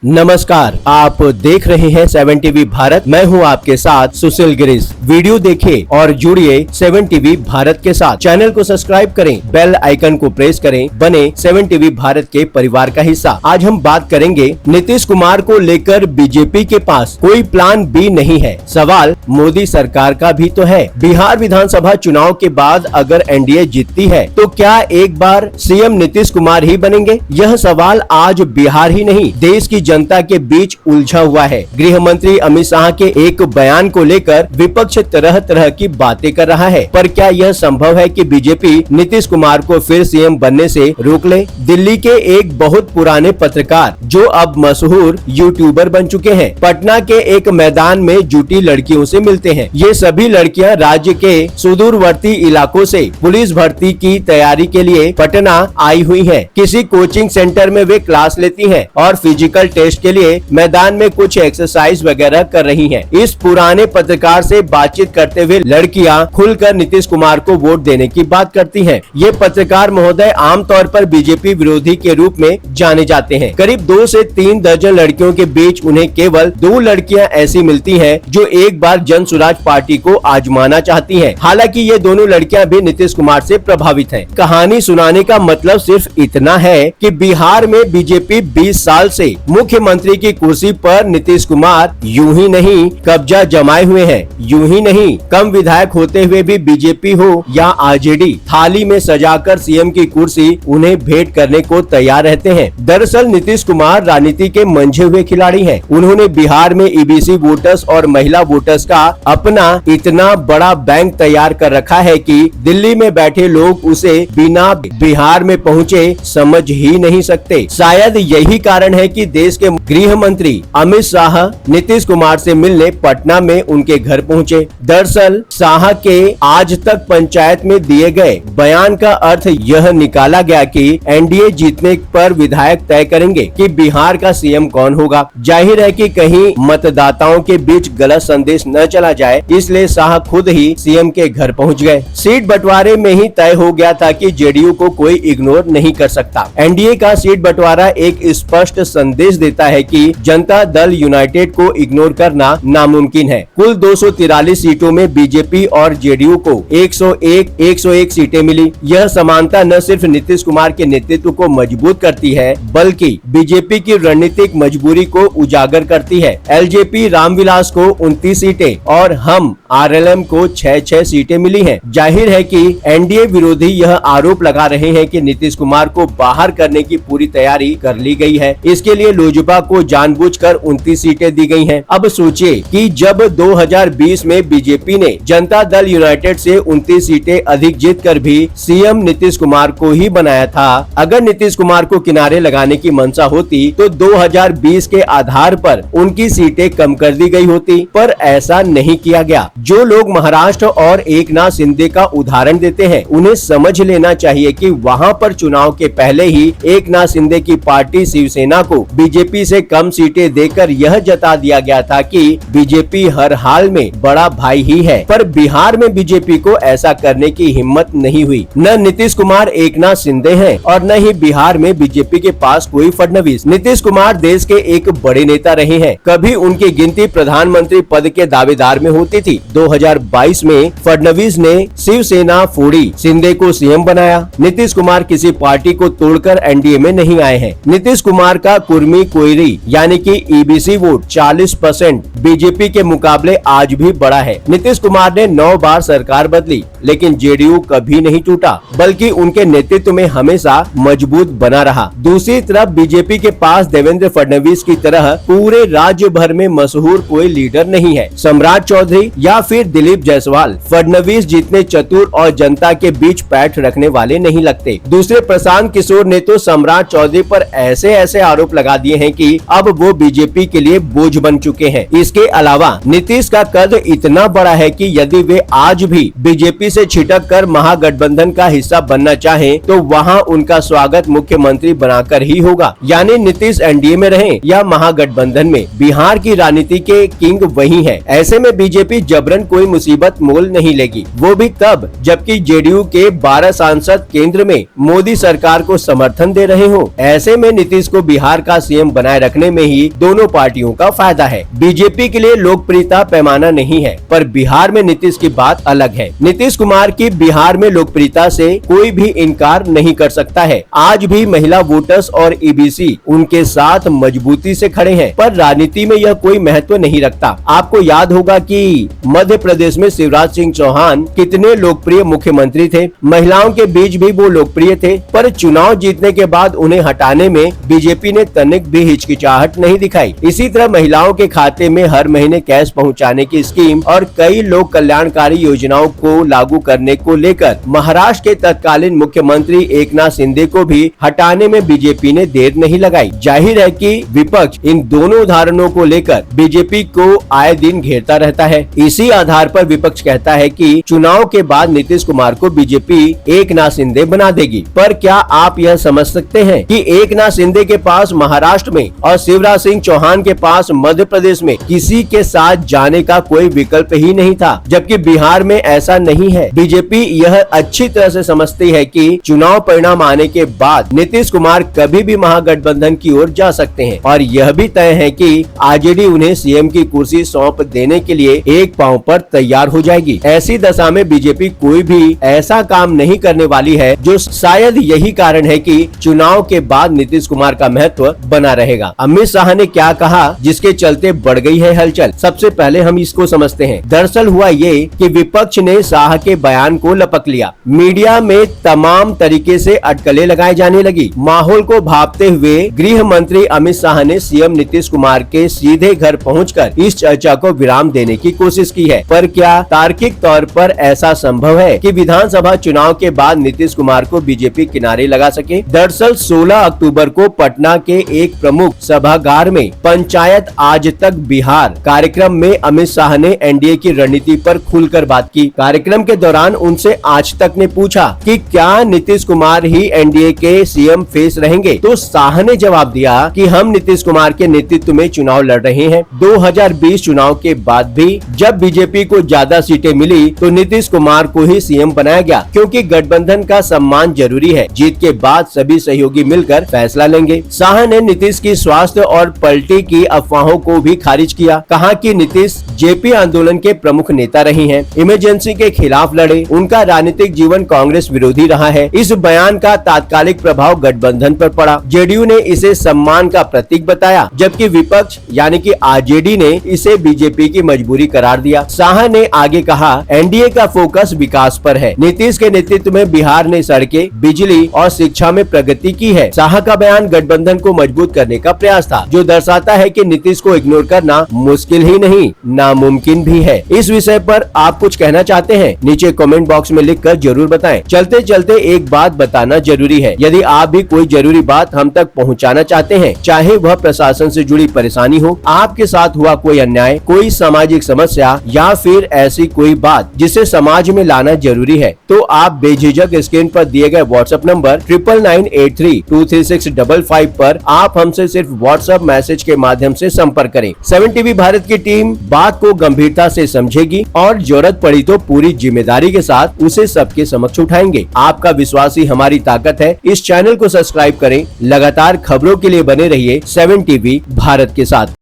नमस्कार, आप देख रहे हैं 7 टीवी भारत। मैं हूं आपके साथ सुशील गिरीश। वीडियो देखें और जुड़िए 7 टीवी भारत के साथ। चैनल को सब्सक्राइब करें, बेल आइकन को प्रेस करें, बने 7 टीवी भारत के परिवार का हिस्सा। आज हम बात करेंगे नीतीश कुमार को लेकर बीजेपी के पास कोई प्लान बी नहीं है। सवाल मोदी सरकार का भी तो है। बिहार विधानसभा चुनाव के बाद अगर एनडीए जीतती है तो क्या एक बार सीएम नीतीश कुमार ही बनेंगे? यह सवाल आज बिहार ही नहीं देश की जनता के बीच उलझा हुआ है। गृह मंत्री अमित शाह के एक बयान को लेकर विपक्ष तरह तरह की बातें कर रहा है, पर क्या यह संभव है कि बीजेपी नीतीश कुमार को फिर सीएम बनने से रोक ले? दिल्ली के एक बहुत पुराने पत्रकार जो अब मशहूर यूट्यूबर बन चुके हैं, पटना के एक मैदान में जुटी लड़कियों से मिलते हैं। ये सभी लड़कियां राज्य के सुदूरवर्ती इलाकों से पुलिस भर्ती की तैयारी के लिए पटना आई हुई हैं। किसी कोचिंग सेंटर में वे क्लास लेती हैं और फिजिकल टेस्ट के लिए मैदान में कुछ एक्सरसाइज वगैरह कर रही हैं। इस पुराने पत्रकार से बातचीत करते हुए लड़कियां खुलकर नीतीश कुमार को वोट देने की बात करती हैं। ये पत्रकार महोदय आमतौर पर बीजेपी विरोधी के रूप में जाने जाते हैं। करीब 2 से 3 दर्जन लड़कियों के बीच उन्हें केवल 2 लड़कियां ऐसी मिलती हैं जो एक बार जन स्वराज पार्टी को आजमाना चाहती हैं। हालांकि ये दोनों लड़कियां भी नीतीश कुमार से प्रभावित हैं। कहानी सुनाने का मतलब सिर्फ इतना है कि बिहार में बीजेपी 20 साल से मुख्यमंत्री की कुर्सी पर नीतीश कुमार यूं ही नहीं कब्जा जमाए हुए हैं। यूं ही नहीं, कम विधायक होते हुए भी बीजेपी हो या आरजेडी, थाली में सजाकर सीएम की कुर्सी उन्हें भेंट करने को तैयार रहते हैं। दरअसल नीतीश कुमार राजनीति के मंझे हुए खिलाड़ी हैं। उन्होंने बिहार में ईबीसी वोटर्स और महिला वोटर्स का अपना इतना बड़ा बैंक तैयार कर रखा है कि दिल्ली में बैठे लोग उसे बिना बिहार में पहुँचे समझ ही नहीं सकते। शायद यही कारण है कि देश के गृह मंत्री अमित शाह नीतीश कुमार से मिलने पटना में उनके घर पहुंचे। दरअसल शाह के आज तक पंचायत में दिए गए बयान का अर्थ यह निकाला गया कि एनडीए जीतने पर विधायक तय करेंगे कि बिहार का सीएम कौन होगा। जाहिर है कि कहीं मतदाताओं के बीच गलत संदेश न चला जाए, इसलिए शाह खुद ही सीएम के घर पहुंच गए। सीट बंटवारे में ही तय हो गया था कि जेडीयू को कोई इग्नोर नहीं कर सकता। एनडीए का सीट बंटवारा एक स्पष्ट संदेश देता है कि जनता दल यूनाइटेड को इग्नोर करना नामुमकिन है। कुल 243 सीटों में बीजेपी और जेडीयू को 101 सीटें मिली। यह समानता न सिर्फ नीतीश कुमार के नेतृत्व को मजबूत करती है, बल्कि बीजेपी की रणनीतिक मजबूरी को उजागर करती है। एलजेपी रामविलास को 29 सीटें और हम आरएलएम को 6 सीटें मिली हैं। जाहिर है कि एनडीए विरोधी यह आरोप लगा रहे हैं कि नीतीश कुमार को बाहर करने की पूरी तैयारी कर ली गई है। इसके लिए लोजपा को जानबूझकर 29 सीटें दी गई हैं। अब सोचिए कि जब 2020 में बीजेपी ने जनता दल यूनाइटेड से 29 सीटें अधिक जीतकर भी सीएम नीतीश कुमार को ही बनाया था। अगर नीतीश कुमार को किनारे लगाने की मंशा होती तो 2020 के आधार पर उनकी सीटें कम कर दी गई होती, पर ऐसा नहीं किया गया। जो लोग महाराष्ट्र और एकनाथ शिंदे का उदाहरण देते हैं, उन्हें समझ लेना चाहिए कि वहां पर चुनाव के पहले ही एकनाथ शिंदे की पार्टी शिवसेना को बीजेपी से कम सीटें देकर यह जता दिया गया था कि बीजेपी हर हाल में बड़ा भाई ही है। पर बिहार में बीजेपी को ऐसा करने की हिम्मत नहीं हुई। न नीतीश कुमार एकनाथ शिंदे हैं और न ही बिहार में बीजेपी के पास कोई फडणवीस। नीतीश कुमार देश के एक बड़े नेता रहे हैं। कभी उनकी गिनती प्रधानमंत्री पद के दावेदार में होती थी। 2022 में फडणवीस ने शिवसेना फोड़ी, शिंदे को सीएम बनाया। नीतीश कुमार किसी पार्टी को तोड़कर एनडीए में नहीं आए हैं। नीतीश कुमार का कुर्मी कोयरी यानी कि ईबीसी वोट 40% बीजेपी के मुकाबले आज भी बड़ा है। नीतीश कुमार ने 9 बार सरकार बदली, लेकिन जेडीयू कभी नहीं टूटा, बल्कि उनके नेतृत्व में हमेशा मजबूत बना रहा। दूसरी तरफ बीजेपी के पास देवेंद्र फडणवीस की तरह पूरे राज्य भर में मशहूर कोई लीडर नहीं है। सम्राट चौधरी या फिर दिलीप जायसवाल फडणवीस जितने चतुर और जनता के बीच पैठ रखने वाले नहीं लगते। दूसरे प्रशांत किशोर ने तो सम्राट चौधरी पर ऐसे आरोप लगा दिए हैं कि अब वो बीजेपी के लिए बोझ बन चुके हैं। इसके अलावा नीतीश का कद इतना बड़ा है कि यदि वे आज भी बीजेपी से छिटक कर महागठबंधन का हिस्सा बनना चाहें तो वहां उनका स्वागत मुख्यमंत्री बनाकर ही होगा। यानी नीतीश एनडीए में रहें या महागठबंधन में, बिहार की राजनीति के किंग वही है। ऐसे में बीजेपी जबरन कोई मुसीबत मोल नहीं लेगी, वो भी तब जबकि जेडीयू के 12 सांसद केंद्र में मोदी सरकार को समर्थन दे रहे हो। ऐसे में नीतीश को बिहार का सीएम बनाए रखने में ही दोनों पार्टियों का फायदा है। बीजेपी के लिए लोकप्रियता पैमाना नहीं है, पर बिहार में नीतीश की बात अलग है। नीतीश कुमार की बिहार में लोकप्रियता से कोई भी इनकार नहीं कर सकता है। आज भी महिला वोटर्स और ईबीसी उनके साथ मजबूती से खड़े हैं, पर राजनीति में यह कोई महत्व नहीं रखता। आपको याद होगा कि मध्य प्रदेश में शिवराज सिंह चौहान कितने लोकप्रिय मुख्यमंत्री थे। महिलाओं के बीच भी वो लोकप्रिय थे, पर चुनाव जीतने के बाद उन्हें हटाने में बीजेपी ने तनिक भी हिचकिचाहट नहीं दिखाई। इसी तरह महिलाओं के खाते में हर महीने कैश पहुंचाने की स्कीम और कई लोक कल्याणकारी योजनाओं को लागू करने को लेकर महाराष्ट्र के तत्कालीन मुख्यमंत्री एकनाथ शिंदे को भी हटाने में बीजेपी ने देर नहीं लगाई। जाहिर है कि विपक्ष इन दोनों उदाहरणों को लेकर बीजेपी को आए दिन घेरता रहता है। इसी आधार पर विपक्ष कहता है कि चुनाव के बाद नीतीश कुमार को बीजेपी एकनाथ शिंदे बना देगी। पर क्या आप यह समझ सकते हैं कि एकनाथ शिंदे के पास महाराष्ट्र में और शिवराज सिंह चौहान के पास मध्य प्रदेश में किसी के साथ जाने का कोई विकल्प ही नहीं था, जबकि बिहार में ऐसा नहीं है। बीजेपी यह अच्छी तरह से समझती है कि चुनाव परिणाम आने के बाद नीतीश कुमार कभी भी महागठबंधन की ओर जा सकते हैं और यह भी तय है कि आरजेडी उन्हें सीएम की कुर्सी सौंप देने के लिए एक पांव पर तैयार हो जाएगी। ऐसी दशा में बीजेपी कोई भी ऐसा काम नहीं करने वाली है, जो शायद यही कारण है कि चुनाव के बाद नीतीश कुमार का महत्व बना रहेगा। अमित शाह ने क्या कहा जिसके चलते बढ़ गई है हलचल, सबसे पहले हम इसको समझते हैं। दरअसल हुआ ये कि विपक्ष ने शाह के बयान को लपक लिया। मीडिया में तमाम तरीके से अटकलें लगाई जाने लगी। माहौल को भांपते हुए गृह मंत्री अमित शाह ने सीएम नीतीश कुमार के सीधे घर पहुंचकर इस चर्चा को विराम देने की कोशिश की है। पर क्या तार्किक तौर पर ऐसा संभव है कि विधानसभा चुनाव के बाद नीतीश कुमार को बीजेपी किनारे लगा सके? दरअसल 16 अक्टूबर को पटना के एक प्रमुख सभागार में पंचायत आज तक बिहार कार्यक्रम में अमित शाह ने एनडीए की रणनीति पर खुलकर बात की। कार्यक्रम के दौरान उनसे आज तक ने पूछा कि क्या नीतीश कुमार ही एनडीए के सीएम फेस रहेंगे, तो शाह ने जवाब दिया कि हम नीतीश कुमार के नेतृत्व में चुनाव लड़ रहे हैं। 2020 चुनाव के बाद भी जब बीजेपी को ज्यादा सीटें मिली तो नीतीश कुमार को ही सीएम बनाया गया, क्योंकि गठबंधन का सम्मान जरूरी है। जीत के बाद सभी सहयोगी मिलकर फैसला लेंगे। शाह ने नीतीश की स्वास्थ्य और पलटी की अफवाहों को भी खारिज किया। कहा कि नीतीश जेपी आंदोलन के प्रमुख नेता रही हैं, इमरजेंसी के खिलाफ लड़े, उनका राजनीतिक जीवन कांग्रेस विरोधी रहा है। इस बयान का तात्कालिक प्रभाव गठबंधन पर पड़ा। जेडीयू ने इसे सम्मान का प्रतीक बताया, जबकि विपक्ष यानी कि आरजेडी ने इसे बीजेपी की मजबूरी करार दिया। शाह ने आगे कहा, एनडीए का फोकस विकास पर है। नीतीश के नेतृत्व में बिहार ने सड़कें, बिजली और शिक्षा में प्रगति की है। शाह का बयान गठबंधन को मजबूत करने का प्रयास था, जो दर्शाता है कि नीतीश को इग्नोर करना मुश्किल ही नहीं नामुमकिन भी है। इस विषय पर आप कुछ कहना चाहते हैं? नीचे कमेंट बॉक्स में लिखकर जरूर बताएं। चलते चलते एक बात बताना जरूरी है, यदि आप भी कोई जरूरी बात हम तक पहुंचाना चाहते हैं, चाहे वह प्रशासन से जुड़ी परेशानी हो, आपके साथ हुआ कोई अन्याय, कोई सामाजिक समस्या या फिर ऐसी कोई बात जिसे समाज में लाना जरूरी है, तो आप बेझिझक स्क्रीन पर दिए गए व्हाट्सएप नंबर 9998323655 पर आप हमसे सिर्फ व्हाट्सएप मैसेज के माध्यम से संपर्क करें। 7 टीवी भारत की टीम बात को गंभीरता से समझेगी और जरूरत पड़ी तो पूरी जिम्मेदारी के साथ उसे सबके समक्ष उठाएंगे। आपका विश्वास ही हमारी ताकत है। इस चैनल को सब्सक्राइब करें। लगातार खबरों के लिए बने रहिए 7 टीवी भारत के साथ।